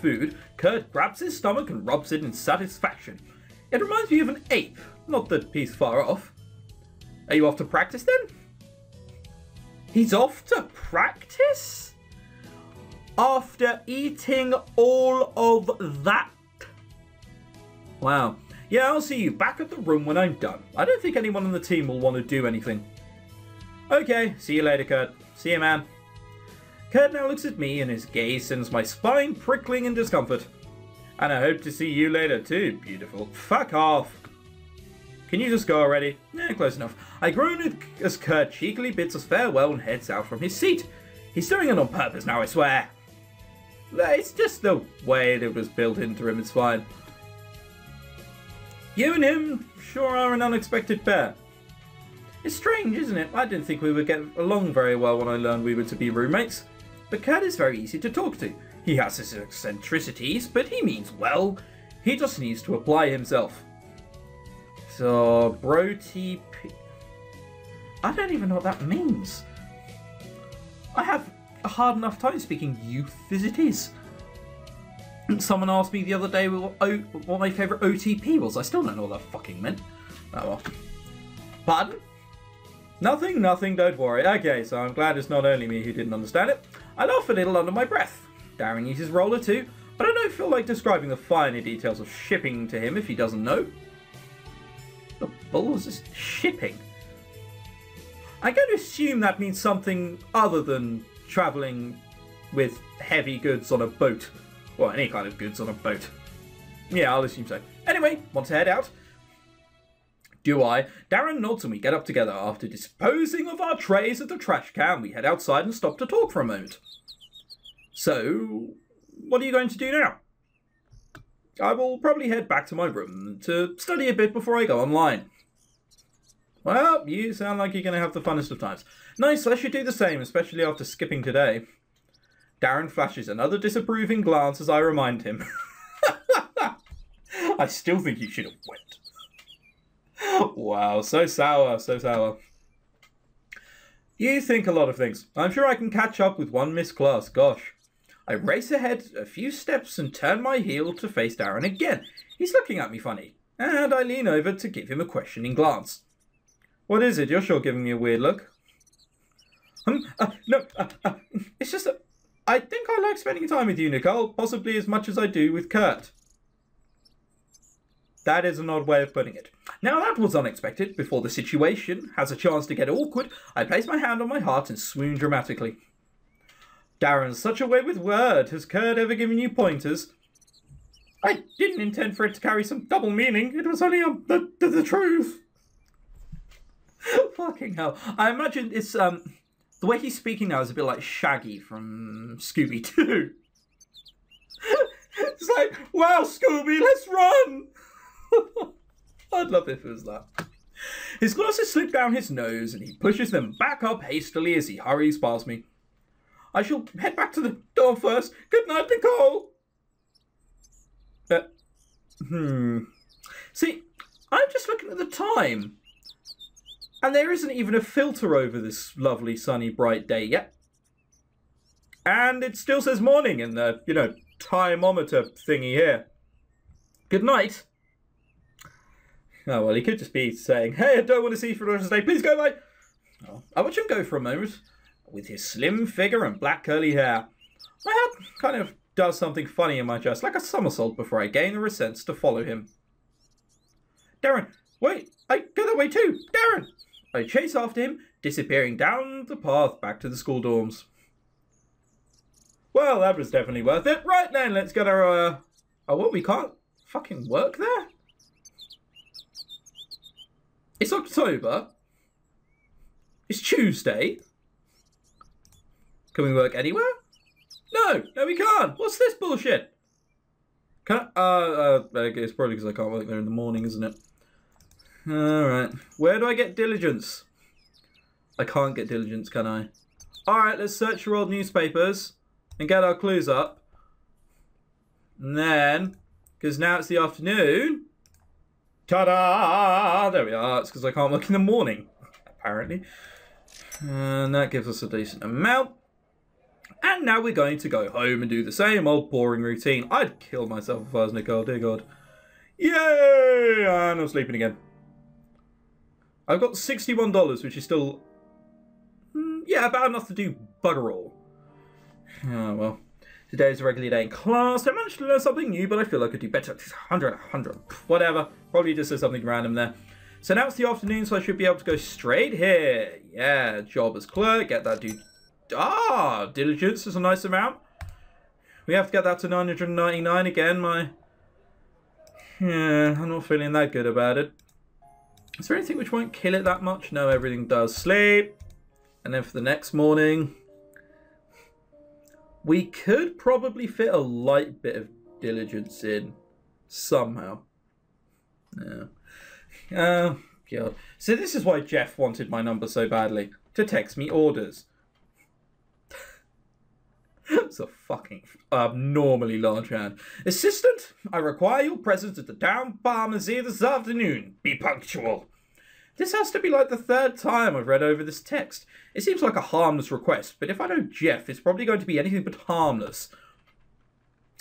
food, Kurt grabs his stomach and rubs it in satisfaction. It reminds me of an ape, not that he's far off. Are you off to practice then? He's off to practice? After eating all of that? Wow. Yeah, I'll see you back at the room when I'm done. I don't think anyone on the team will want to do anything. Okay, see you later, Kurt. See you, man. Kurt now looks at me and his gaze sends my spine prickling in discomfort. And I hope to see you later too, beautiful. Fuck off. Can you just go already? Yeah, close enough. I groan as Kurt cheekily bids us farewell and heads out from his seat. He's doing it on purpose now, I swear. It's just the way it was built into him, it's fine. You and him sure are an unexpected pair. It's strange, isn't it? I didn't think we would get along very well when I learned we were to be roommates. But Kurt is very easy to talk to. He has his eccentricities, but he means well. He just needs to apply himself. So, bro-TP... I don't even know what that means. I have a hard enough time speaking youth as it is. Someone asked me the other day what my favourite OTP was. I still don't know what that fucking meant. Oh well. Pardon? Nothing, don't worry. Okay, so I'm glad it's not only me who didn't understand it. I laugh a little under my breath. Darren uses roller too, but I don't feel like describing the finer details of shipping to him if he doesn't know. The balls is shipping. I'm going to assume that means something other than travelling with heavy goods on a boat. Well, any kind of goods on a boat. Yeah, I'll assume so. Anyway, want to head out? Do I? Darren nods and we get up together. After disposing of our trays at the trash can, we head outside and stop to talk for a moment. So, what are you going to do now? I will probably head back to my room to study a bit before I go online. Well, you sound like you're going to have the funnest of times. Nice, I should do the same, especially after skipping today. Darren flashes another disapproving glance as I remind him. I still think you should have went. Wow, so sour, so sour. You think a lot of things. I'm sure I can catch up with one missed class, gosh. I race ahead a few steps and turn my heel to face Darren again. He's looking at me funny, and I lean over to give him a questioning glance. What is it? You're sure giving me a weird look. No, it's just that I think I like spending time with you, Nicole, possibly as much as I do with Kurt. That is an odd way of putting it. Now that was unexpected. Before the situation has a chance to get awkward, I place my hand on my heart and swoon dramatically. Darren's such a way with words. Has Kurt ever given you pointers? I didn't intend for it to carry some double meaning. It was only the truth. Fucking hell. I imagine it's, the way he's speaking now is a bit like Shaggy from Scooby-Doo. It's like, wow, Scooby, let's run! I'd love if it was that. His glasses slip down his nose and he pushes them back up hastily as he hurries past me. I shall head back to the door first. Good night, Nicole. See, I'm just looking at the time. And there isn't even a filter over this lovely, sunny, bright day yet. And it still says morning in the, timeometer thingy here. Good night. Oh, well, he could just be saying, hey, I don't want to see you for the rest of the day. Please go, bye. Oh, I watch him go for a moment. With his slim figure and black curly hair. My heart kind of does something funny in my chest, like a somersault before I gain the sense to follow him. Darren, wait, I go that way too. Darren! I chase after him, disappearing down the path back to the school dorms. Well, that was definitely worth it. Right then, let's get our, oh, what, we can't fucking work there? It's October. It's Tuesday. Can we work anywhere? No, we can't. What's this bullshit? Can I, it's probably because I can't work there in the morning, isn't it? Alright. Where do I get diligence? I can't get diligence, can I? Alright, let's search your old newspapers and get our clues up. And then, because now it's the afternoon. Ta-da! There we are. It's because I can't work in the morning, apparently. And that gives us a decent amount. And now we're going to go home and do the same old boring routine. I'd kill myself if I was Nicole, dear God. Yay! And I'm sleeping again. I've got $61, which is still... yeah, about enough to do bugger all. Oh, well. Today's a regular day in class. I managed to learn something new, but I feel I could do better. 100, whatever. Probably just said something random there. So now it's the afternoon, so I should be able to go straight here. Yeah, job as clerk. Get that dude. Ah, diligence is a nice amount. We have to get that to 999 again. Yeah, I'm not feeling that good about it. Is there anything which won't kill it that much? No, everything does. Sleep. And then for the next morning... we could probably fit a light bit of diligence in somehow. Yeah. God. So this is why Jeff wanted my number so badly. To text me orders. It's a fucking abnormally large hand. Assistant, I require your presence at the town pharmacy this afternoon. Be punctual. This has to be like the third time I've read over this text. It seems like a harmless request, but if I know Jeff, it's probably going to be anything but harmless.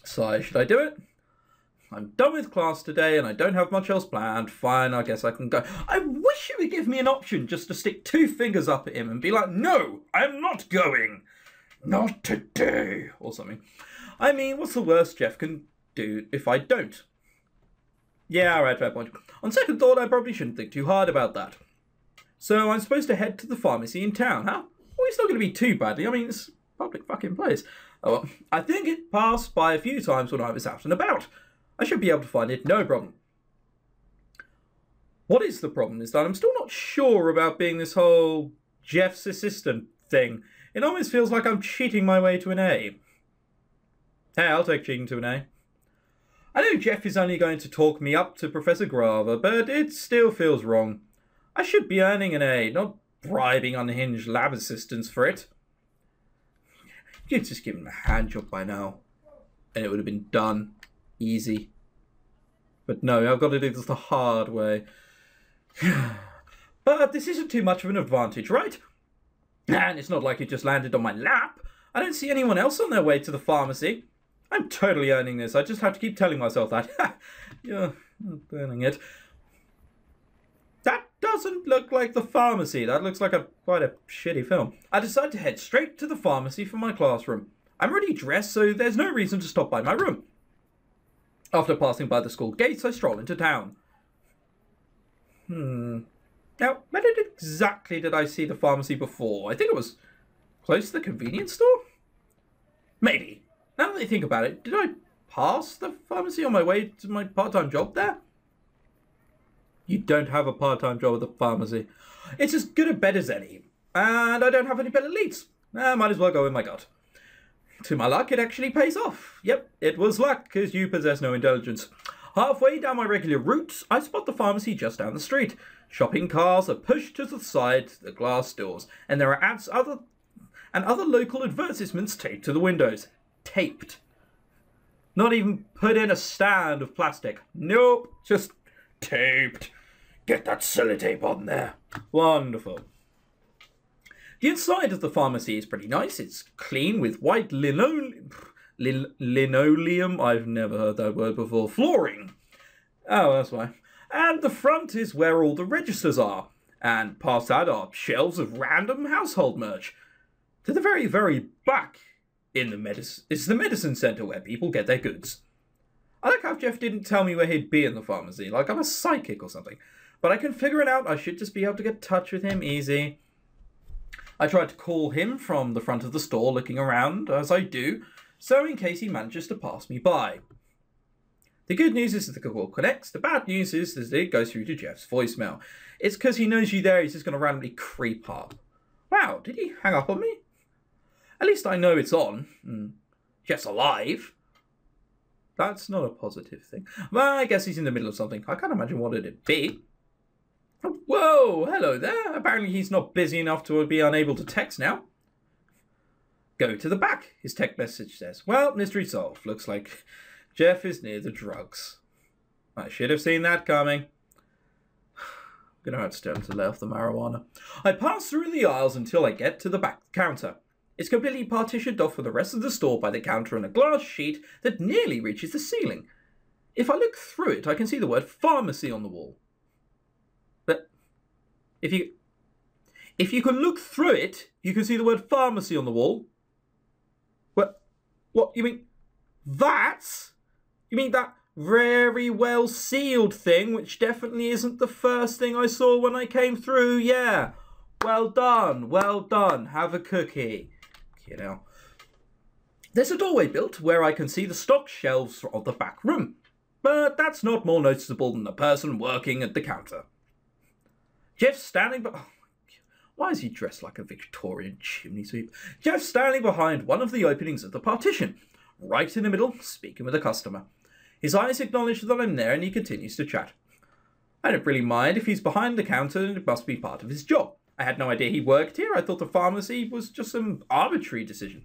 So, should I do it? I'm done with class today and I don't have much else planned. Fine, I guess I can go. I wish you would give me an option just to stick 2 fingers up at him and be like, no, I'm not going. Not today. Or something. I mean, what's the worst Jeff can do if I don't? Yeah, alright, fair point. On second thought, I probably shouldn't think too hard about that. So I'm supposed to head to the pharmacy in town, huh? Well, it's not going to be too badly. I mean, it's a public fucking place. Oh, well, I think it passed by a few times when I was out and about. I should be able to find it, no problem. What is the problem is that I'm still not sure about being this whole Jeff's assistant thing. It almost feels like I'm cheating my way to an A. Hey, I'll take cheating to an A. I know Jeff is only going to talk me up to Professor Grava, but it still feels wrong. I should be earning an A, not bribing unhinged lab assistants for it. You'd just give him a hand job by now, and it would have been done. Easy. But no, I've got to do this the hard way. But this isn't too much of an advantage, right? And it's not like it just landed on my lap. I don't see anyone else on their way to the pharmacy. I'm totally earning this. I just have to keep telling myself that. Yeah, I'm earning it. That doesn't look like the pharmacy. That looks like quite a shitty film. I decide to head straight to the pharmacy for my classroom. I'm already dressed, so there's no reason to stop by my room. After passing by the school gates, I stroll into town. Now, where exactly did I see the pharmacy before? I think it was close to the convenience store? Maybe. Now that I think about it, did I pass the pharmacy on my way to my part-time job there? You don't have a part-time job at the pharmacy. It's as good a bet as any. And I don't have any better leads. Might as well go with my gut. To my luck, it actually pays off. Yep, it was luck, because you possess no intelligence. Halfway down my regular route, I spot the pharmacy just down the street. Shopping cars are pushed to the side to the glass doors, and there are other local advertisements taped to the windows. Taped. Not even put in a stand of plastic. Nope, just taped. Get that sellotape on there. Wonderful. The inside of the pharmacy is pretty nice. It's clean with white linoleum. Linoleum? I've never heard that word before. Flooring. Oh, that's why. And the front is where all the registers are. And past that are shelves of random household merch. To the very, very back is the medicine centre where people get their goods. I like how Jeff didn't tell me where he'd be in the pharmacy, like I'm a psychic or something. But I can figure it out. I should just be able to get in touch with him easy. I tried to call him from the front of the store, looking around, as I do, so in case he manages to pass me by. The good news is that the call connects. The bad news is that it goes through to Jeff's voicemail. It's because he knows you there, he's just going to randomly creep up. Wow, did he hang up on me? At least I know it's on. Jeff's alive. That's not a positive thing. Well, I guess he's in the middle of something. I can't imagine what it'd be. Whoa, hello there. Apparently he's not busy enough to be unable to text now. Go to the back, his text message says. Well, mystery solved. Looks like Jeff is near the drugs. I should have seen that coming. I'm going to have to tell him to lay off the marijuana. I pass through the aisles until I get to the back counter. It's completely partitioned off from the rest of the store by the counter and a glass sheet that nearly reaches the ceiling. If I look through it, I can see the word pharmacy on the wall. But if you can look through it, you can see the word pharmacy on the wall. What, you mean that? You mean that very well sealed thing, which definitely isn't the first thing I saw when I came through? Yeah. Well done, well done. Have a cookie. You know. There's a doorway built where I can see the stock shelves of the back room. But that's not more noticeable than the person working at the counter. Jeff's standing by... Why is he dressed like a Victorian chimney sweep? Jeff's standing behind one of the openings of the partition, right in the middle, speaking with a customer. His eyes acknowledge that I'm there and he continues to chat. I don't really mind if he's behind the counter, and it must be part of his job. I had no idea he worked here. I thought the pharmacy was just some arbitrary decision.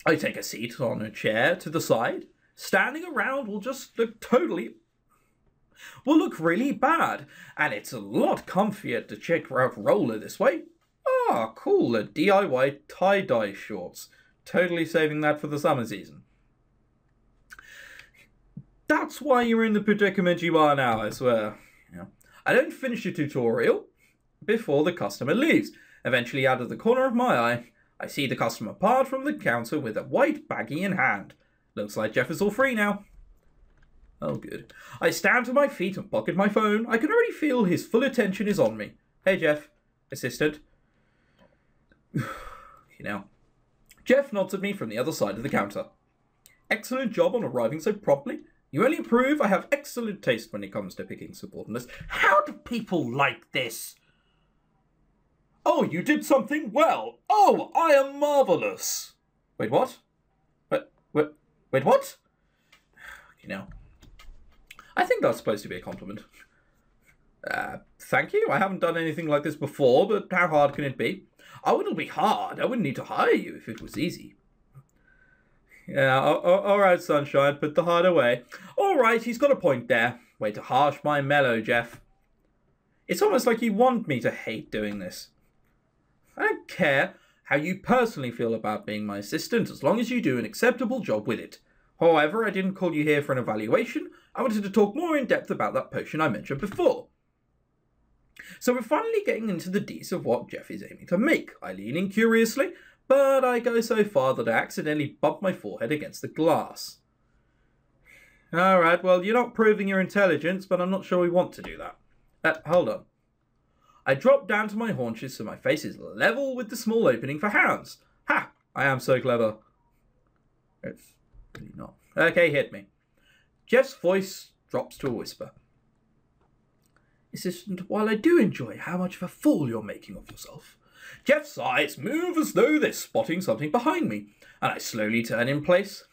I take a seat on a chair to the side. Standing around will just look really bad, and it's a lot comfier to check out roller this way. Ah, cool, a DIY tie-dye shorts. Totally saving that for the summer season. That's why you're in the predicament you are now, I swear. Yeah. I don't finish the tutorial before the customer leaves. Eventually, out of the corner of my eye, I see the customer part from the counter with a white baggie in hand. Looks like Jeff is all free now. Oh, good. I stand to my feet and pocket my phone. I can already feel his full attention is on me. Hey, Jeff. Assistant. Jeff nods at me from the other side of the counter. Excellent job on arriving so promptly. You only prove I have excellent taste when it comes to picking subordinates. How do people like this? Oh, you did something well. Oh, I am marvellous. Wait, what? Wait, what? I think that's supposed to be a compliment. Thank you. I haven't done anything like this before, but how hard can it be? Oh, it'll be hard. I wouldn't need to hire you if it was easy. Yeah, all right, sunshine, put the heart away. All right, he's got a point there. Way to harsh my mellow, Jeff. It's almost like you want me to hate doing this. I don't care how you personally feel about being my assistant, as long as you do an acceptable job with it. However, I didn't call you here for an evaluation. I wanted to talk more in depth about that potion I mentioned before. So we're finally getting into the deets of what Jeff is aiming to make. I lean in curiously, but I go so far that I accidentally bump my forehead against the glass. Alright, well, you're not proving your intelligence, but I'm not sure we want to do that. Hold on. I drop down to my haunches so my face is level with the small opening for hands. Ha! I am so clever. It's really not. Okay, hit me. Jeff's voice drops to a whisper. Assistant, while I do enjoy how much of a fool you're making of yourself, Jeff's eyes move as though they're spotting something behind me, and I slowly turn in place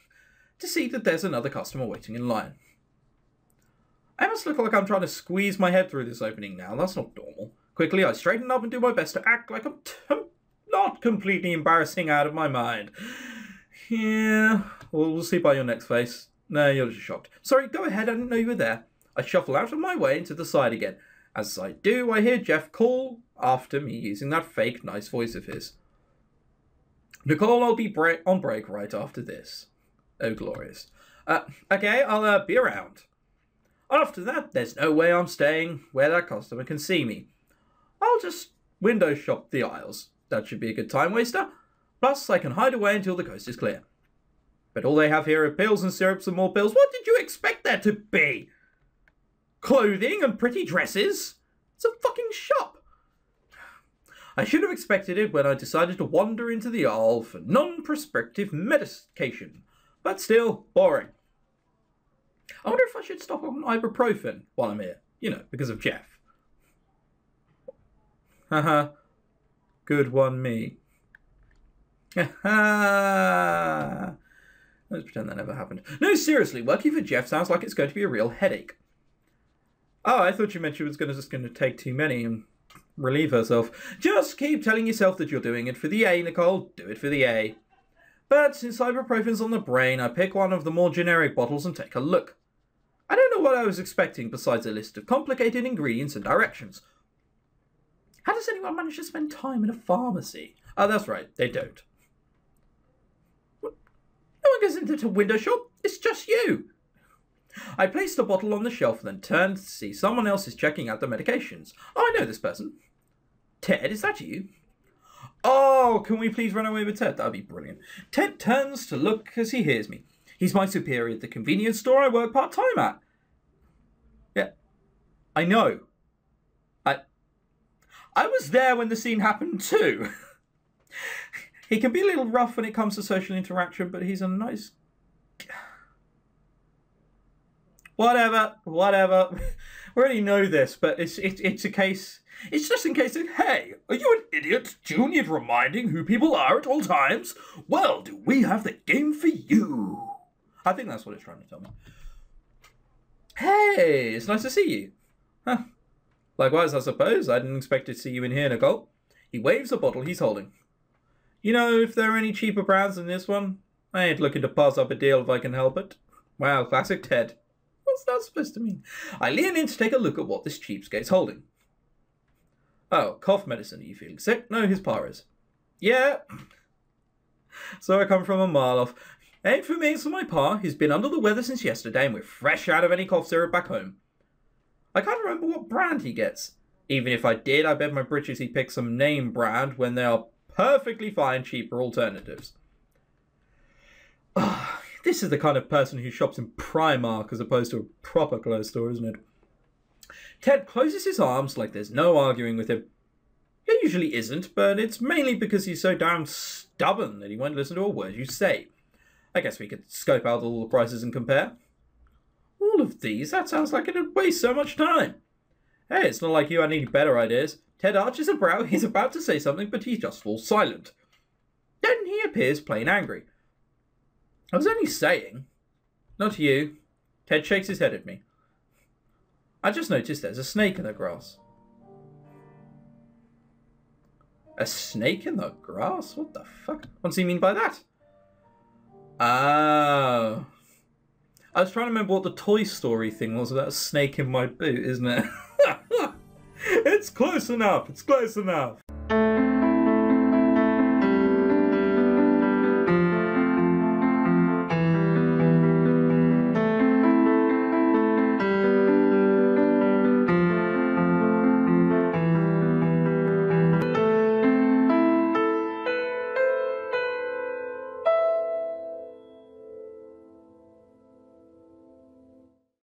to see that there's another customer waiting in line. I must look like I'm trying to squeeze my head through this opening now. That's not normal. Quickly, I straighten up and do my best to act like I'm not completely embarrassing out of my mind. Yeah, well, we'll see by your next face. No, you're just shocked. Sorry, go ahead, I didn't know you were there. I shuffle out of my way into the side again. As I do, I hear Jeff call after me using that fake nice voice of his. Nicole, I'll be on break right after this. Oh, glorious. Okay, I'll be around. After that, there's no way I'm staying where that customer can see me. I'll just window shop the aisles. That should be a good time waster. Plus, I can hide away until the coast is clear. But all they have here are pills and syrups and more pills. What did you expect there to be? Clothing and pretty dresses? It's a fucking shop. I should have expected it when I decided to wander into the aisle for non-prescriptive medication. But still, boring. I wonder if I should stop on ibuprofen while I'm here. You know, because of Jeff. Haha. Good one, me. Haha. Let's pretend that never happened. No, seriously, working for Jeff sounds like it's going to be a real headache. Oh, I thought you meant she was just going to take too many and relieve herself. Just keep telling yourself that you're doing it for the A, Nicole. Do it for the A. But since ibuprofen's on the brain, I pick one of the more generic bottles and take a look. I don't know what I was expecting besides a list of complicated ingredients and directions. How does anyone manage to spend time in a pharmacy? Oh, that's right, they don't. What? No one goes into the window shop. It's just you. I placed the bottle on the shelf and then turned to see someone else is checking out the medications. Oh, I know this person. Ted, is that you? Oh, can we please run away with Ted? That'd be brilliant. Ted turns to look as he hears me. He's my superior at the convenience store I work part-time at. Yeah, I know. I was there when the scene happened too. He can be a little rough when it comes to social interaction, but he's a nice... Whatever. We already know this, but it's a case... It's just in case of, hey, are you an idiot? Do you need reminding who people are at all times? Well, do we have the game for you? I think that's what it's trying to tell me. Hey, it's nice to see you. Huh. Likewise, I suppose. I didn't expect to see you in here, Nicole. He waves a bottle he's holding. You know, if there are any cheaper brands than this one, I ain't looking to pass up a deal if I can help it. Wow, classic Ted. What's that supposed to mean? I lean in to take a look at what this cheapskate's holding. Oh, cough medicine. Are you feeling sick? No, his pa is. Yeah. So I come from a mile off. Ain't for me, it's for my pa. He's been under the weather since yesterday and we're fresh out of any cough syrup back home. I can't remember what brand he gets. Even if I did, I bet my britches he picked some name brand when there are perfectly fine cheaper alternatives. This is the kind of person who shops in Primark as opposed to a proper clothes store, isn't it? Ted closes his arms like there's no arguing with him. He usually isn't, but it's mainly because he's so damn stubborn that he won't listen to a word you say. I guess we could scope out all the prices and compare. All of these? That sounds like it'd waste so much time. Hey, it's not like you had any better ideas. Ted arches a brow. He's about to say something, but he just falls silent. Then he appears plain angry. I was only saying. Not you. Ted shakes his head at me. I just noticed there's a snake in the grass. A snake in the grass? What the fuck? What does he mean by that? Oh. I was trying to remember what the Toy Story thing was about a snake in my boot, isn't it? It's close enough. It's close enough.